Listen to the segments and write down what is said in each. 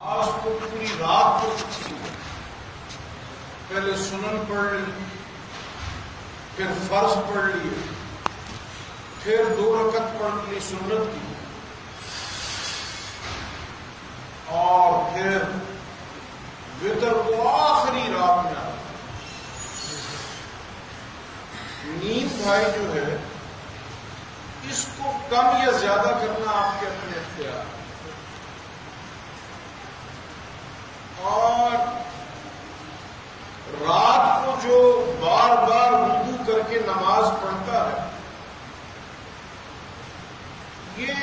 آج کو پوری رات کو پہلے سنن پڑھ لی، پھر فرض پڑھ لیے، پھر 2 رکعت پڑھ لی سنت کی، اور پھر وتر کو آخری رات میں آتا۔ نیند بھائی جو ہے اس کو کم یا زیادہ کرنا آپ کے اپنے اختیار، اور رات کو جو بار بار وضو کر کے نماز پڑھتا ہے، یہ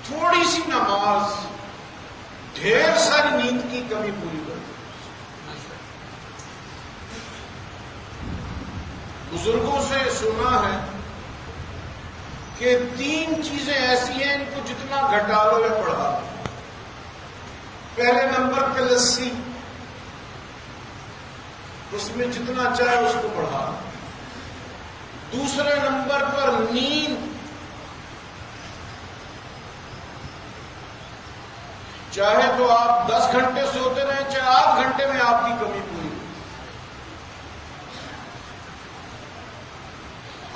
تھوڑی سی نماز ڈھیر ساری نیند کی کمی پوری کرتی ہے۔ بزرگوں سے سنا ہے کہ 3 چیزیں ایسی ہیں ان کو جتنا گھٹا لو یا بڑھا لو۔ پہلے نمبر پہ لسی، اس میں جتنا چاہے اس کو بڑھا لو۔ دوسرے نمبر پر نیند، چاہے تو آپ 10 گھنٹے سوتے رہیں، چاہے 8 گھنٹے میں آپ کی کمی پوری ہو۔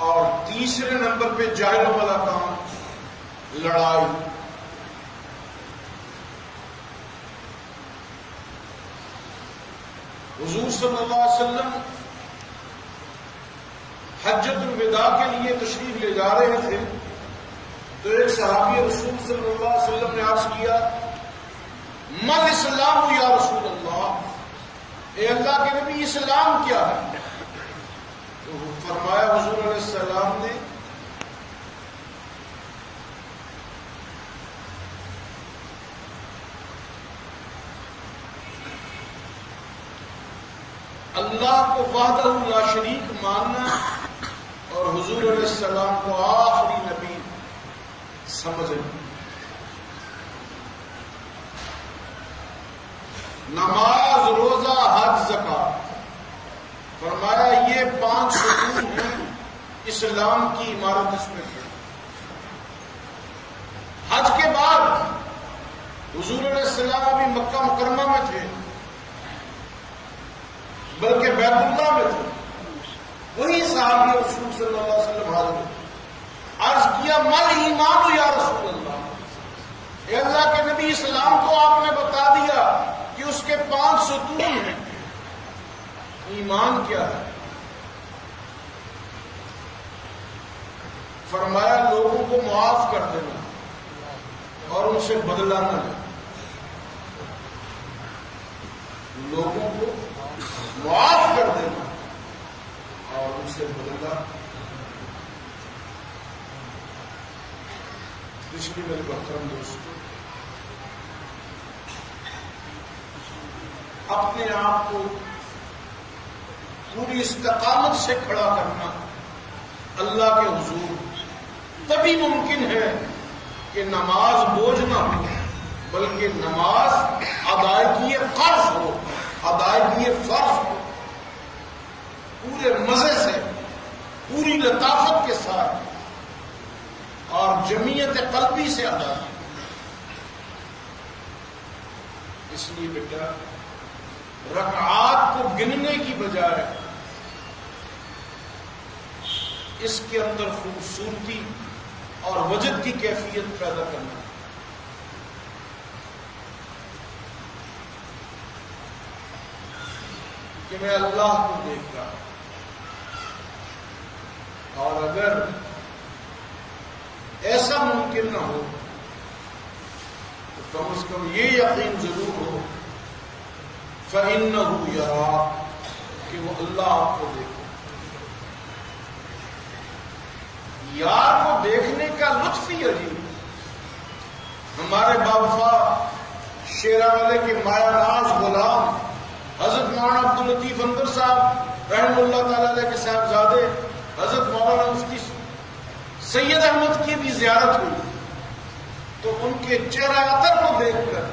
اور تیسرے نمبر پہ جاہلوں والا کام، لڑائی۔ حضور صلی اللہ علیہ وسلم حجۃ الوداع کے لیے تشریف لے جا رہے تھے، تو ایک صحابی رسول صلی اللہ علیہ وسلم نے عرض کیا، مل اسلام یا رسول اللہ، اے اللہ کے نبی اسلام کیا ہے؟ تو فرمایا حضور علیہ السلام نے، اللہ کو وحدہ لا شریک ماننا اور حضور علیہ السلام کو آخری نبی سمجھنا۔ نماز، روزہ، حج، زکات، فرمایا یہ 5 ستون ہیں اسلام کی عمارت، اس میں ہے۔ حج کے بعد حضور علیہ السلام ابھی مکہ مکرمہ میں تھے، بلکہ بیت اللہ میں تھے، وہی صحابی رسول صلی اللہ علیہ وسلم حاضر ہوئے، عرض کیا، مل ایمان یا رسول اللہ، اے اللہ کے نبی اسلام کو آپ نے بتا دیا کہ اس کے 5 ستون ہیں، ایمان کیا ہے؟ فرمایا لوگوں کو معاف کر دینا اور ان سے بدلہ نہ لینا۔ لوگوں کو معاف کر دینا اور ان سے بدلہ۔ اس لیے میرے محترم دوستوں، اپنے آپ کو پوری استقامت سے کھڑا کرنا اللہ کے حضور تبھی ممکن ہے کہ نماز بوجھ نہ ہو، بلکہ نماز ادائیگی قرض ہو، ادائیگی فرض ہو، پورے مزے سے، پوری لطافت کے ساتھ اور جمعیت قلبی سے ادا۔ اس لیے بیٹا، رکعات کو گننے کی بجائے اس کے اندر خوبصورتی اور وجد کی کیفیت پیدا کرنا، کہ میں اللہ کو دیکھ رہا ہوں، اور اگر ایسا ممکن نہ ہو تو کم از کم یہ یقین ضرور ہو، فَإِنَّهُ يَرَاكَ، کہ وہ اللہ آپ کو دیکھے۔ یار کو دیکھنے کا لطف ہی عجیب ہے۔ ہمارے باوفا شیرا والے کے مایا ناز غلام حضرت مولانا عبداللطیف اندر صاحب رحمہ اللہ تعالی علیہ کے صاحبزادے حضرت مولانا مفتی سید احمد کی بھی زیارت ہوئی، تو ان کے چہرہ عطر کو دیکھ کر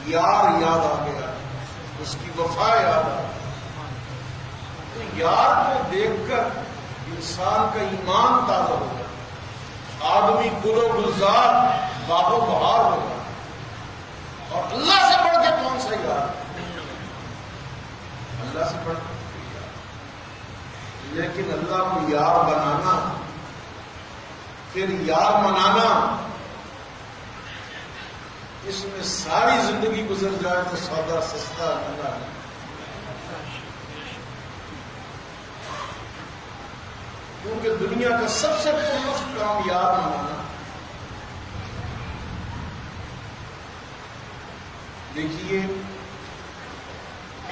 یار یاد آ گیا، اس کی وفا یاد آ گئی۔ تو یار کو دیکھ کر انسان کا ایمان تازہ ہو گیا، آدمی گل و گلزار باغ و بہار ہوگا، اور اللہ سے اللہ سے بڑھ کر لیکن اللہ کو یار بنانا پھر یار منانا، اس میں ساری زندگی گزر جائے تو سودا سستا مہنگا ہے۔ کیونکہ دنیا کا سب سے پرمفت کام یار منانا۔ دیکھیے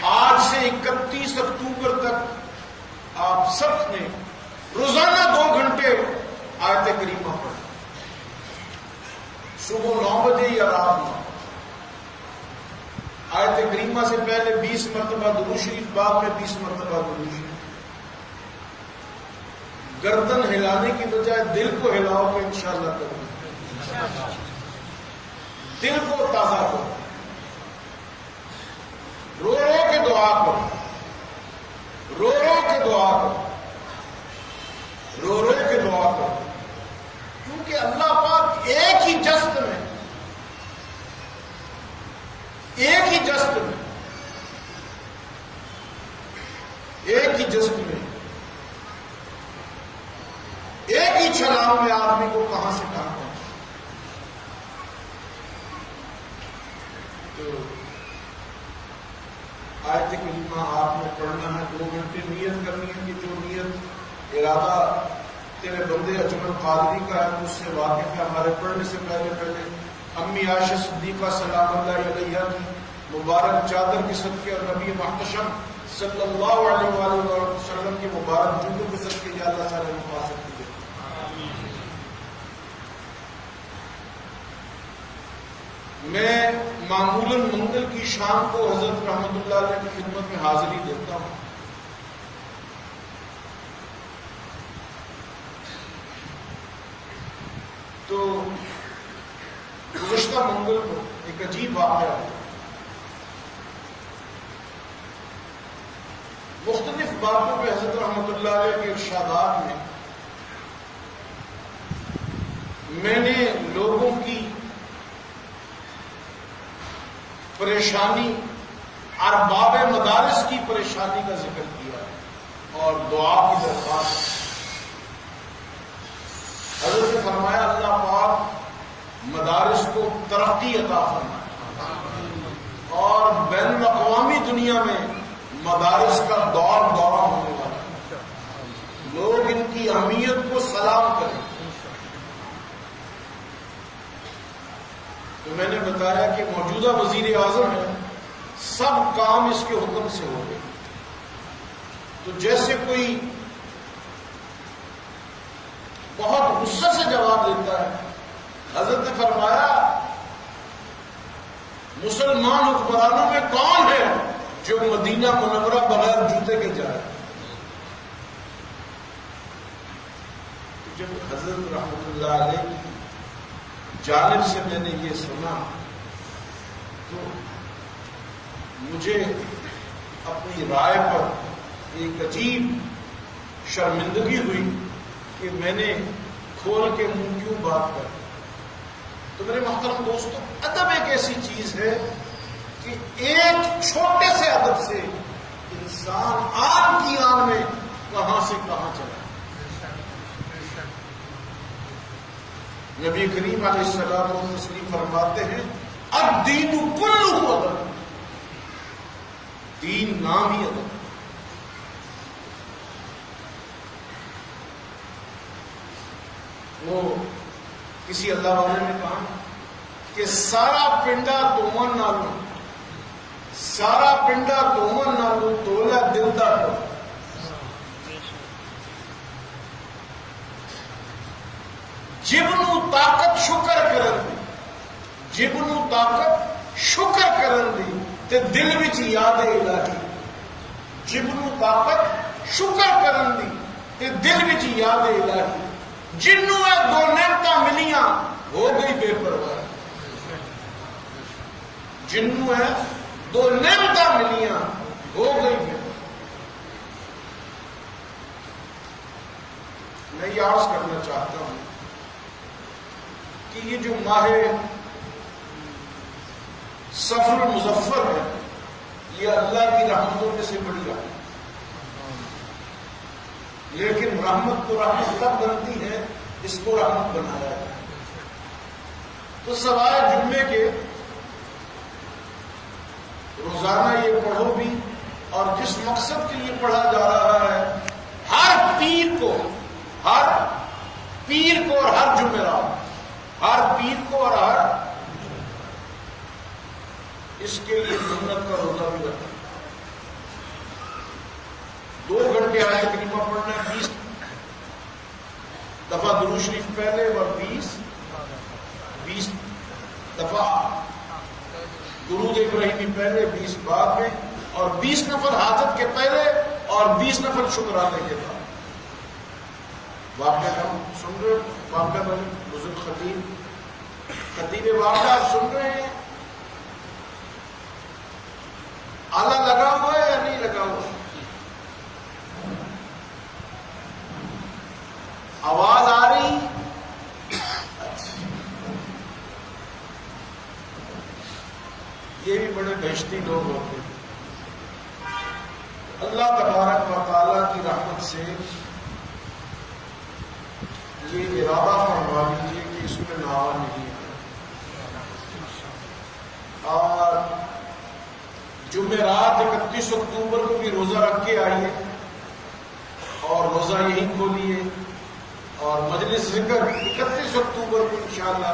آج سے 31 اکتوبر تک آپ سب نے روزانہ 2 گھنٹے آیت کریمہ پڑھی، صبح 9 بجے یا رات 9۔ آیت کریمہ سے پہلے 20 مرتبہ درود شریف، بعد میں 20 مرتبہ درود شریف۔ گردن ہلانے کی بجائے دل کو ہلاؤ کہ انشاءاللہ کرو، دل کو تازہ کرو، رو رو کے دعا کرو، رو رو کے دعا کرو، رو رو کے دعا کرو، کیونکہ اللہ پاک ایک ہی جست میں، ایک ہی جست میں، ایک ہی جست میں، ایک ہی چھلانگ میں آدمی کو کہاں سے کہاں پہنچا۔ تو آیت کریمہ آپ نے پڑھنا ہے، 2 گھنٹے نیت کرنی ہے کہ جو نیت ارادہ تیرے بندے اجمل قادری کا ہے اس سے واقف ہے۔ ہمارے پڑھنے سے پہلے امی عائشہ صدیقہ سلام اللہ علیہا کی مبارک چادر کے صدقے اور نبی محتشم صلی اللہ علیہ وآلہ وسلم کے مبارک جوتوں کے صدقے یا اللہ سارے مقاصد کیجیے۔ میں معمولاً منگل کی شام کو حضرت رحمت اللہ علیہ کی خدمت میں حاضری دیتا ہوں۔ تو گزشتہ منگل کو ایک عجیب واقعہ ہے۔ مختلف باتوں پہ حضرت رحمت اللہ علیہ کے ارشادات میں نے لوگوں کی پریشانی، ارباب مدارس کی پریشانی کا ذکر کیا ہے اور دعا کی درخواست۔ حضرت نے فرمایا اللہ پاک مدارس کو ترقی عطا فرمائے اور بین الاقوامی دنیا میں مدارس کا دور دورہ ہونے والا ہے، لوگ ان کی اہمیت کو سلام کریں۔ تو میں نے بتایا کہ موجودہ وزیر اعظم ہے، سب کام اس کے حکم سے ہو گئے۔ تو جیسے کوئی بہت غصے سے جواب دیتا ہے، حضرت نے فرمایا مسلمان حکمرانوں میں کون ہے جو مدینہ منورہ بغیر جوتے کے جائے؟ جب حضرت رحمت اللہ علیہ کی جانب سے میں نے یہ سنا تو مجھے اپنی رائے پر ایک عجیب شرمندگی ہوئی کہ میں نے کھول کے منہ کیوں بات کر۔ تو میرے محترم دوستو، ادب ایک ایسی چیز ہے کہ ایک چھوٹے سے ادب سے انسان آن کی آن میں کہاں سے کہاں چلا۔ نبی کریم علیہ السلام و تسلیم فرماتے ہیں الدین کلہ ادب، دین نام ہی ادب۔ وہ کسی اللہ والے نے کہا کہ سارا پنڈا تومن نالو، سارا پنڈا تومن نالو تولا دل دا تو۔ جبنو طاقت شکر کرن دی، جبنو طاقت شکر کرن دی تے دل وچ یاد الہی، جبنو طاقت شکر کرن دی تے دل وچ یاد الہی، جنوں اے 2 نعمتاں ملیاں ہو گئی بے پرواہ، جنوں اے 2 نعمتاں ملیاں ہو گئی بے پرواہ۔ میں یہ عرض کرنا چاہتا ہوں کہ یہ جو ماہ سفر المظفر ہے، یہ اللہ کی رحمتوں میں سے بڑی رحمت، لیکن رحمت تو رحمت تب بنتی ہے اس کو رحمت بنایا ہے۔ تو سوائے جمعے کے روزانہ یہ پڑھو بھی، اور جس مقصد کے لیے پڑھا جا رہا ہے ہر پیر کو اور ہر جمعرات، ہر پیر کو اور ہر اس کے لیے سنت کا روزہ بھی رکھنا، 2 گھنٹے آیت کریمہ پڑھنا ہے، 20 دفعہ درود شریف پہلے اور 20 دفعہ درود ابراہیمی پہلے، 20 بعد میں، اور 20 نفل حاجت کے پہلے اور 20 نفل شکرانے کے بعد۔ واقعہ ہم سن رہے ہیں، واقعہ بزرگ خطیب واقعہ آپ سن رہے ہیں، آلہ لگا ہوا ہے یا نہیں لگا ہوا؟ آواز آ رہی؟ یہ بھی بڑے بہشتی لوگ ہوتے ہیں۔ اللہ تبارک و تعالیٰ کی رحمت سے یہ ارادہ فرما لیجیے کہ اس میں ناوا نہیں ہے، اور جمعرات 31 اکتوبر کو بھی روزہ رکھ کے آئیے، اور روزہ یہی کھولیے، اور مجلس ذکر 31 اکتوبر کو انشاءاللہ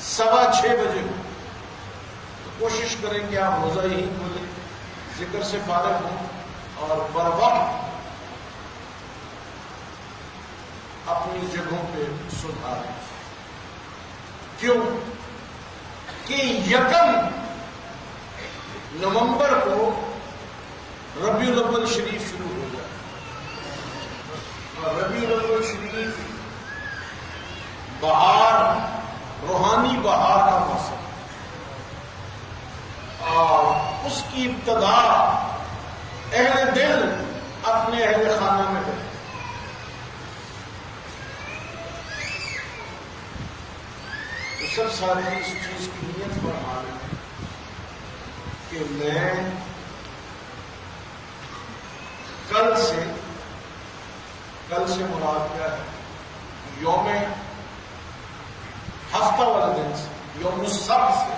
6:15 بجے ہو، تو کوشش کریں کہ آپ روزہ یہی کھولیں، ذکر سے فارغ ہوں، اور بر وقت اپنی جگہوں پہ سدھاریں۔ کیوں کہ 1 نومبر کو ربیع الاول شریف شروع ہو جائے، اور ربیع الاول شریف بہار، روحانی بہار کا موسم، اور اس کی ابتدا اہل دل اپنے اہل خانہ میں کرتے، تو سب ساتھی اس چیز کی نیت فرما لیں کہ میں کل سے مراد کیا ہے، یوم ہفتہ والے دن سے، یوم السبت سے،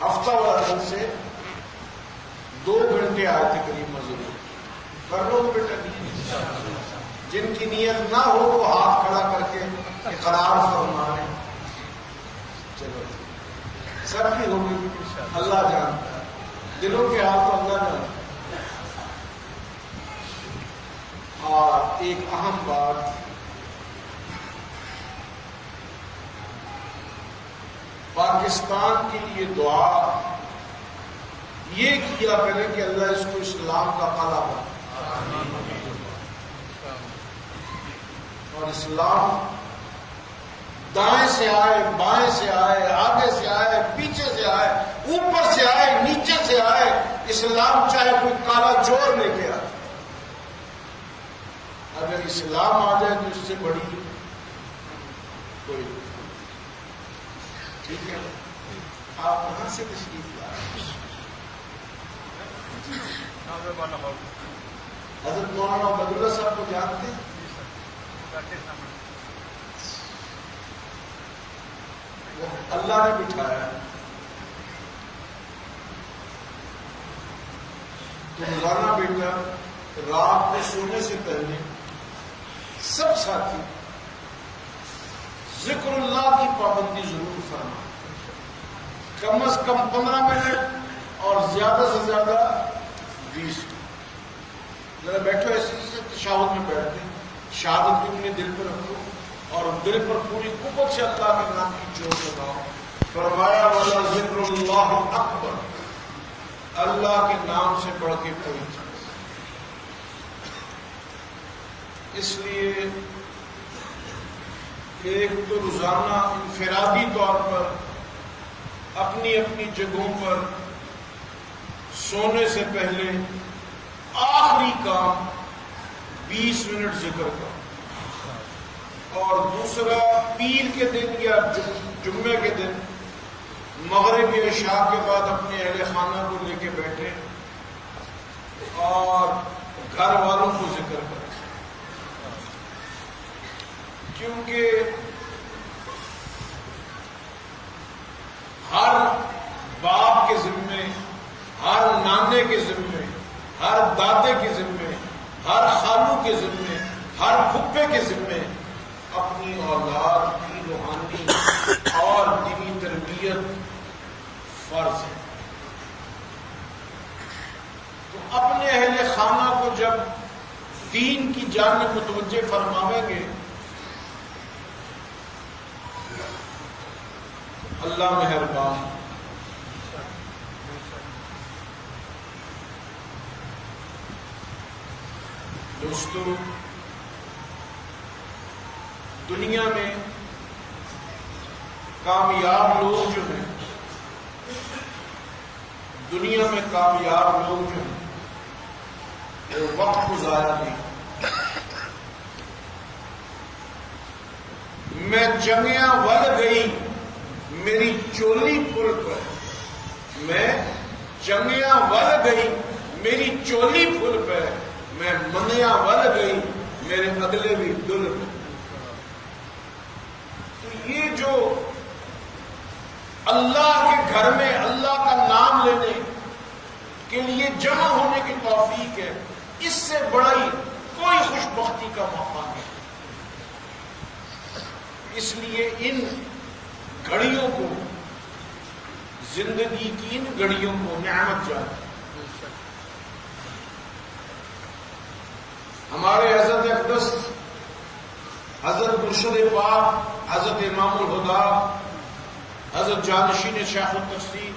ہفتہ والا دن سے 2 گھنٹے آیت کریمہ ضرور کر لو بیٹا۔ جن کی نیت نہ ہو وہ ہاتھ کھڑا کر کے اقرار فرمائیں۔ چلو سب کی ہوگی، اللہ جانتا ہے، دلوں کے ہاتھ تو اللہ جانتا ہے۔ اور ایک اہم بات، پاکستان کے لیے دعا یہ کیا کریں کہ اللہ اس کو اسلام کا قلعہ بنائے، اور اسلام دائیں سے آئے، بائیں سے آئے، آگے سے آئے، پیچھے سے آئے، اوپر سے آئے، نیچے سے آئے، اسلام چاہے کوئی کالا چور لے کے آئے، اگر اسلام آ جائے تو اس سے بڑی کوئی، ٹھیک ہے؟ آپ کہاں سے تشریف لائے؟ حضرت مولانا عبداللہ صاحب کو جانتے ہیں؟ اللہ نے بٹھایا، تو روزانہ بیٹا رات کو سونے سے پہلے سب ساتھی ذکر اللہ کی پابندی ضرور فرمائیں، کم از کم 15 منٹ اور زیادہ سے زیادہ 20۔ ذرا بیٹھو ایسے جیسے تشہد میں بیٹھتے ہیں، شہادت بھی اپنے دل پہ رکھو، اور دل پر پوری قوت سے اللہ کے نام کی چوٹ لگاؤ۔ فرمایا والا ذکر اللہ اکبر، اللہ کے نام سے بڑھ کے کوئی چیز۔ اس لیے ایک تو روزانہ انفرادی طور پر اپنی اپنی جگہوں پر سونے سے پہلے آخری کام 20 منٹ ذکر کا، اور دوسرا پیر کے دن یا جمعے کے دن مغرب یا عشاء کے بعد اپنے اہل خانہ کو لے کے بیٹھے اور گھر والوں کو ذکر کریں، کیونکہ ہر باپ کے ذمے، ہر نانے کے ذمے، ہر دادے کے ذمے، ہر خالو کے ذمے، ہر پھپھے کے ذمے اپنی اولاد کی روحانی اور دینی تربیت فرض ہے۔ تو اپنے اہل خانہ کو جب دین کی جانب متوجہ فرماویں گے، اللہ مہربان۔ دوستو، دنیا میں کامیاب لوگ جو ہیں، دنیا میں کامیاب لوگ جو ہیں وہ وقت کو ضائع نہیں۔ میں جنگیاں ول گئی میری چولی پھول پہ، میں جنگیاں ول گئی میری چولی پھول پہ، میں منیاں ول گئی میرے اگلے بھی دل پہ۔ تو یہ جو اللہ کے گھر میں اللہ کا نام لینے کے لیے جمع ہونے کی توفیق ہے، اس سے بڑی کوئی خوش بختی کا موقع نہیں۔ اس لیے ان گھڑیوں کو، زندگی کی ان گھڑیوں کو نعمت جانے۔ ہمارے حضرت اقدس، حضرت مرشد پاک، حضرت امام الہدیٰ، حضرت جانشین شیخ التفسیر،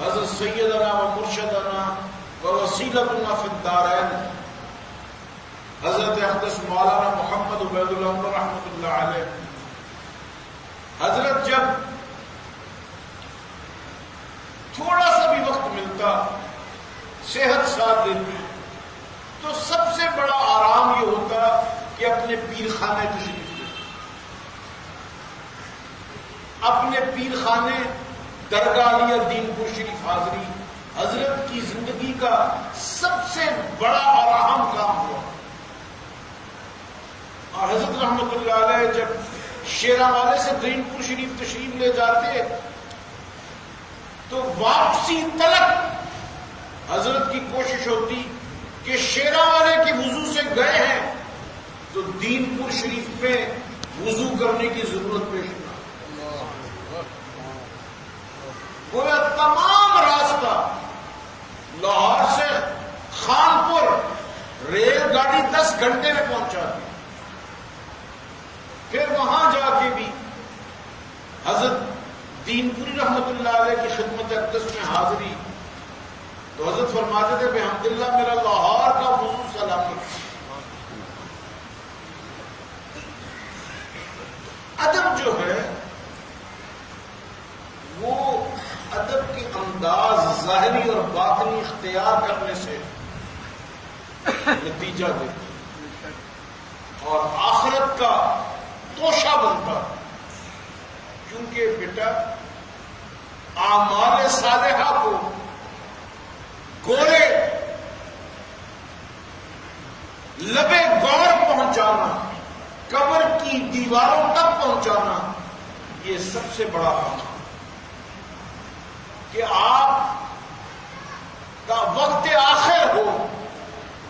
حضرت سیدنا و مرشدنا و وسیلتنا فی الدارین، حضرت اقدس مولانا محمد عبید اللہ عمر رحمۃ اللہ علیہ، حضرت جب تھوڑا سا بھی وقت ملتا، صحت ساتھ دیتی، تو سب سے بڑا آرام یہ ہوتا کہ اپنے پیر خانے تشریف لے، اپنے پیر خانے درگاہ علیہ دین پور شریف حاضری حضرت کی زندگی کا سب سے بڑا اور اہم کام ہوا۔ اور حضرت رحمت اللہ علیہ جب شیراوالے سے دین پور شریف تشریف لے جاتے تو واپسی تلک حضرت کی کوشش ہوتی کہ شیراوالے کے وضو سے گئے ہیں تو دین پور شریف پہ وضو کرنے کی ضرورت پیش نہ۔ گویا تمام راستہ لاہور سے خانپور ریل گاڑی 10 گھنٹے میں پہنچاتی، پھر وہاں جا کے بھی حضرت دین پوری رحمت اللہ علیہ کی خدمت اقدس میں حاضری، تو حضرت فرماتے تھے بحمداللہ میرا لاہور کا وضو سلامت۔ ادب جو ہے وہ ادب کے انداز ظاہری اور باطنی اختیار کرنے سے نتیجہ دیتا اور آخرت کا توشہ بنتا، کیونکہ بیٹا اعمال صالحہ کو گورے لبے گور پہنچانا، قبر کی دیواروں تک پہنچانا، یہ سب سے بڑا کام ہے کہ آپ کا وقت آخر ہو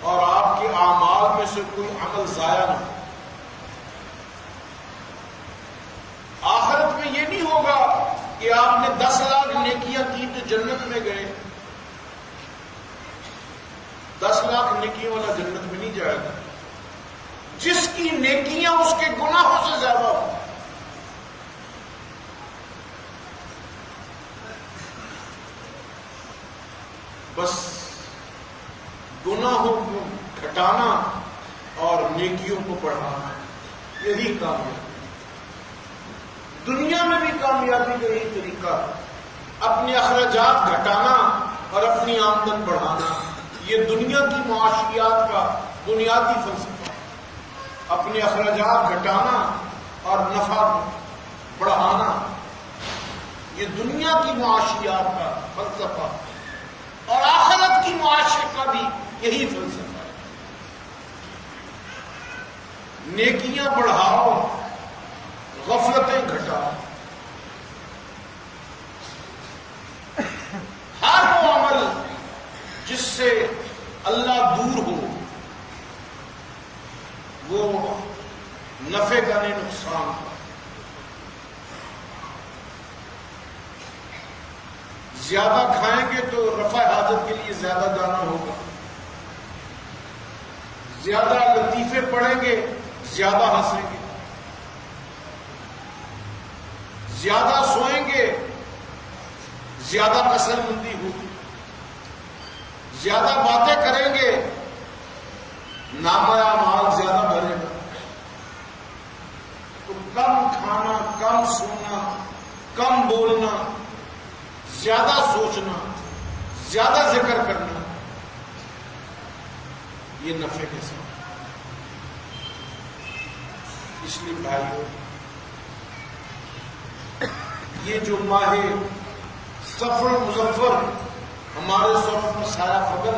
اور آپ کے اعمال میں سے کوئی عمل ضائع نہ ہو۔ آخرت میں یہ نہیں ہوگا کہ آپ نے 10 لاکھ نیکیاں کی تو جنت میں گئے، 10 لاکھ نیکیوں والا جنت میں نہیں جائے گا، جس کی نیکیاں اس کے گناہوں سے زیادہ ہو۔ بس گناہوں کو گھٹانا اور نیکیوں کو بڑھانا، یہی کامیابی۔ دنیا میں بھی کامیابی کا یہی طریقہ، اپنے اخراجات گھٹانا اور اپنی آمدن بڑھانا، یہ دنیا کی معاشیات کا بنیادی فلسفہ۔ اپنے اخراجات گھٹانا اور نفع بڑھانا، یہ دنیا کی معاشیات کا فلسفہ، اور آخرت کی معاشرے کا بھی یہی فلسفہ ہے۔ نیکیاں بڑھاؤ، غفلتیں گھٹاؤ۔ ہر وہ عمل جس سے اللہ دور ہو وہ نفع کا نہیں نقصان کا۔ زیادہ کھائیں گے تو رفع حاجت کے لیے زیادہ جانا ہوگا، زیادہ لطیفے پڑھیں گے زیادہ ہنسیں گے، زیادہ سوئیں گے زیادہ کسل مندی ہوگی، زیادہ باتیں کریں گے نامہ اعمال زیادہ بھرے گا۔ تو کم کھانا، کم سونا، کم بولنا، زیادہ سوچنا، زیادہ ذکر کرنا، یہ نفع کے ساتھ۔ اس لیے بھائیو، یہ جو ماہ صفر مظفر ہمارے سر پر سایہ فگن،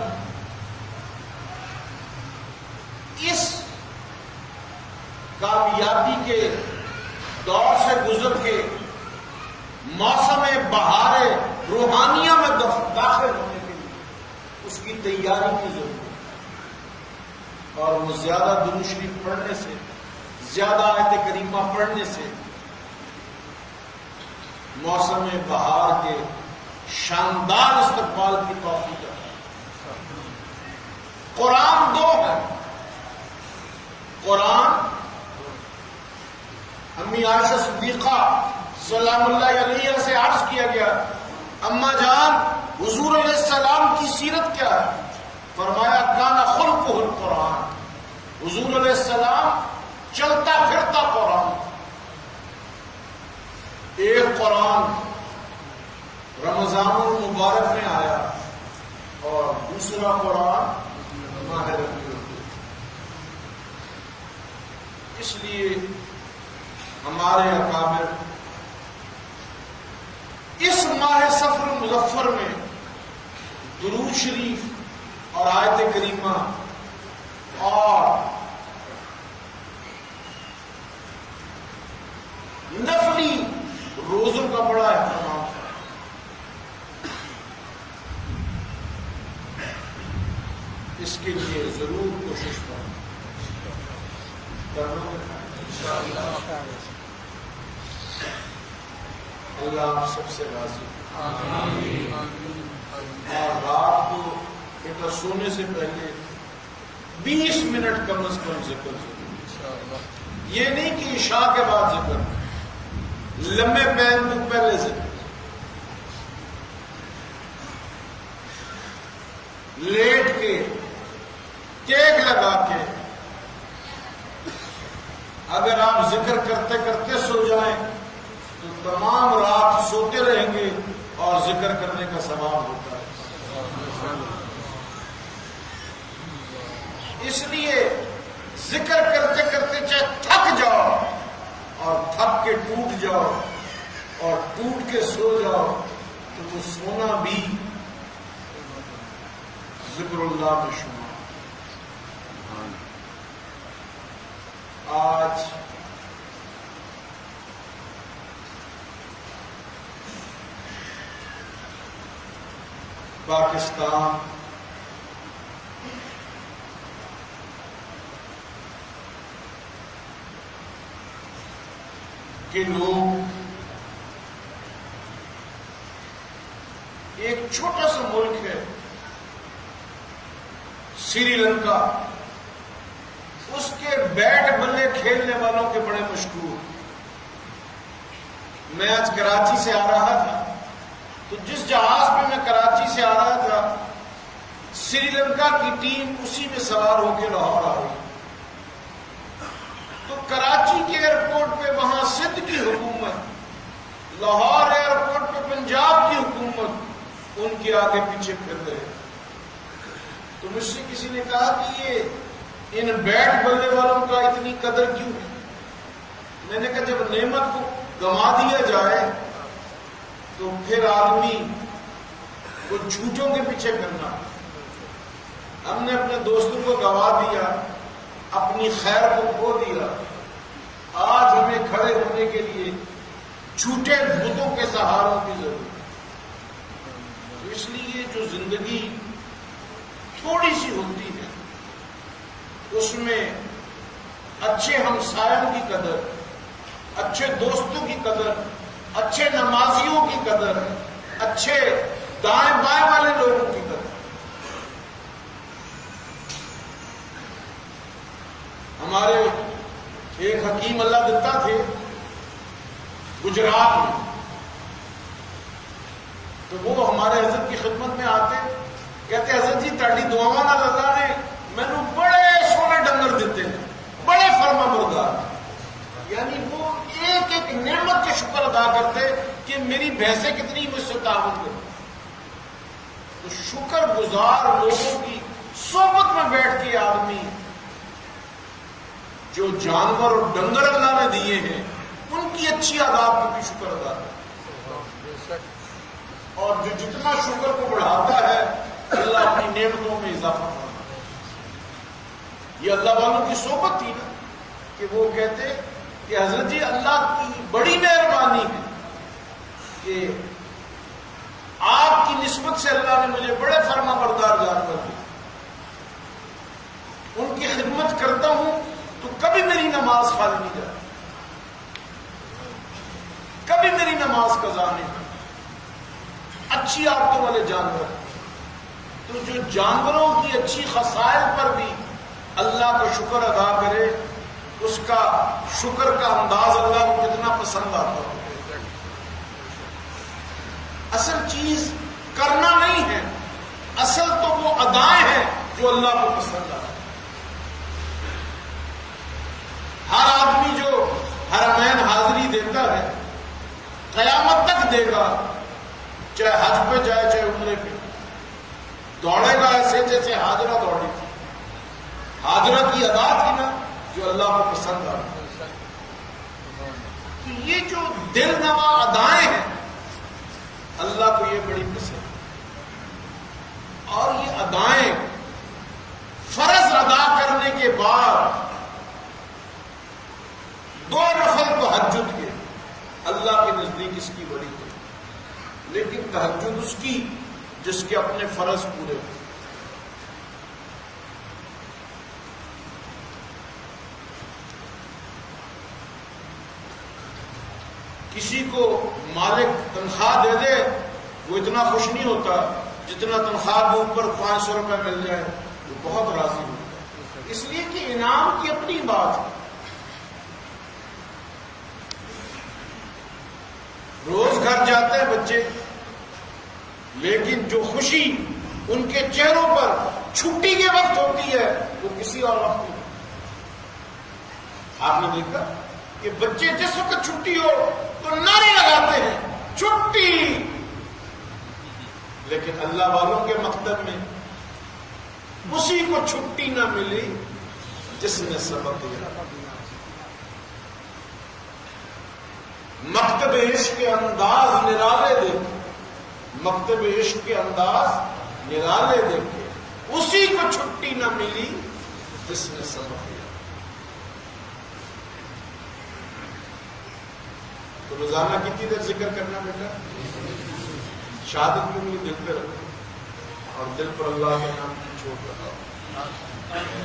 اس کامیابی کے دور سے گزر کے موسم بہار روحانیہ میں داخل ہونے کے لیے اس کی تیاری کی ضرورت ہے، اور وہ زیادہ درود شریف پڑھنے سے، زیادہ آیت کریمہ پڑھنے سے موسم بہار کے شاندار استقبال کی توفیق ہے۔ قرآن دو ہے، قرآن امی عائشہ صدیقہ سلام اللہ علیہ سے عرض کیا گیا، اما جان حضور علیہ السلام کی سیرت کیا ہے؟ فرمایا کان خلقہ القرآن، حضور علیہ السلام چلتا پھرتا قرآن۔ ایک قرآن رمضان المبارک میں آیا اور دوسرا قرآن ماہ ربیع الاول۔ اس لیے ہمارے اکابر اس ماہ صفر مظفر میں درود شریف اور آیت کریمہ اور نفلی روزوں کا بڑا اہتمام ہے۔ اس کے لیے ضرور کوشش کرنا ہے۔ اللہ آپ سب سے راضی اور رات کو بیٹا سونے سے پہلے 20 منٹ کم از کم ذکر ضرور۔ یہ نہیں کہ عشاء کے بعد ذکر، لمبے پہن تو پہلے ذکر، لیٹ کے ٹیک لگا کے اگر آپ ذکر کرتے کرتے سو جائیں تو تمام رات سوتے رہیں گے اور ذکر کرنے کا ثواب ہوتا ہے۔ اس لیے ذکر کرتے کرتے چاہے تھک جاؤ اور تھک کے ٹوٹ جاؤ اور ٹوٹ کے سو جاؤ تو وہ سونا بھی ذکر اللہ میں شمار۔ آج پاکستان کے لوگ ایک چھوٹا سا ملک ہے سری لنکا، اس کے بیٹ بلے کھیلنے والوں کے بڑے مشہور۔ میں آج کراچی سے آ رہا تھا تو جس جہاز پہ میں کراچی سے آ رہا تھا سری لنکا کی ٹیم اسی میں سوار ہو کے لاہور آ رہی۔ تو کراچی کے ایئرپورٹ پہ وہاں سندھ کی حکومت، لاہور ایئرپورٹ پہ پنجاب کی حکومت ان کے آگے پیچھے پھر رہے۔ تو مجھ سے کسی نے کہا کہ یہ ان بیٹ بلے والوں کا اتنی قدر کیوں ہے؟ میں نے کہا جب نعمت کو گنوا دیا جائے تو پھر آدمی کو جھوٹوں کے پیچھے کرنا۔ ہم نے اپنے دوستوں کو گوا دیا، اپنی خیر کو کھو دیا، آج ہمیں کھڑے ہونے کے لیے جھوٹے بتوں کے سہاروں کی ضرورت ہے۔ تو اس لیے جو زندگی تھوڑی سی ہوتی ہے اس میں اچھے ہمسایوں کی قدر، اچھے دوستوں کی قدر، اچھے نمازیوں کی قدر، اچھے دائیں بائیں والے لوگوں کی قدر۔ ہمارے ایک حکیم اللہ دیتا تھے گجرات میں، تو وہ ہمارے حضرت کی خدمت میں آتے، کہتے حضرت جی تاڑی دعاواں نال اللہ نے مینوں بڑے سونے ڈنگر دیتے ہیں، بڑے فرما بردار، یعنی وہ ایک ایک نعمت کے شکر ادا کرتے کہ میری بھینسیں کتنی مجھ سے تعاون کریں۔ تو شکر گزار لوگوں کی صحبت میں بیٹھ کے آدمی جو جانور اور ڈنگر اللہ نے دیے ہیں ان کی اچھی عادات کو بھی شکر ادا کرتا ہے، اور جو جتنا شکر کو بڑھاتا ہے اللہ اپنی نعمتوں میں اضافہ کرتا ہے۔ یہ اللہ والوں کی صحبت تھی نا کہ وہ کہتے کہ حضرت جی اللہ کی بڑی مہربانی ہے کہ آپ کی نسبت سے اللہ نے مجھے بڑے فرما بردار جانور دیے، ان کی خدمت کرتا ہوں تو کبھی میری نماز خالی نہیں جاتی، کبھی میری نماز قضا نہیں ہوتی۔ اچھی عادتوں والے جانور، تو جو جانوروں کی اچھی خصائل پر بھی اللہ کا شکر ادا کرے، اس کا شکر کا انداز اللہ کو کتنا پسند آتا ہے۔ اصل چیز کرنا نہیں ہے، اصل تو وہ ادائیں ہیں جو اللہ کو پسند آتا ہے۔ ہر آدمی جو حرمین حاضری دیتا ہے قیامت تک دے گا، چاہے حج پہ جائے چاہے عمرے پہ، دوڑے گا ایسے جیسے حاجرہ دوڑی تھی۔ حاجرہ کی ادا تھی نا جو اللہ کو پسند آتی۔ تو یہ جو دل نوا ادائیں ہیں اللہ کو یہ بڑی پسند، اور یہ ادائیں فرض ادا کرنے کے بعد 2 نفل کو تہجد کے اللہ کے نزدیک اس کی بڑی ہے، لیکن تہجد اس کی جس کے اپنے فرض پورے ہو۔ کسی کو مالک تنخواہ دے دے وہ اتنا خوش نہیں ہوتا جتنا تنخواہ کے اوپر 500 روپے مل جائے وہ بہت راضی ہوتا ہے، اس لیے کہ انعام کی اپنی بات ہے۔ روز گھر جاتے ہیں بچے، لیکن جو خوشی ان کے چہروں پر چھٹی کے وقت ہوتی ہے وہ کسی اور وقت نہیں۔ آپ نے دیکھا کہ بچے جس وقت چھٹی ہو تو نعرے لگاتے ہیں چھٹی، لیکن اللہ والوں کے مکتب میں اسی کو چھٹی نہ ملی جس نے سبق دیا۔ مکتب عشق کے انداز نرالے دیکھے، مکتب عشق کے انداز نرالے دیکھے، اسی کو چھٹی نہ ملی جس نے سبق دیا۔ تو روزانہ کتنی دیر ذکر کرنا بیٹا؟ شہادت میں دل پہ رکھو اور دل پر اللہ کے نام کی چھوٹ لگاؤ۔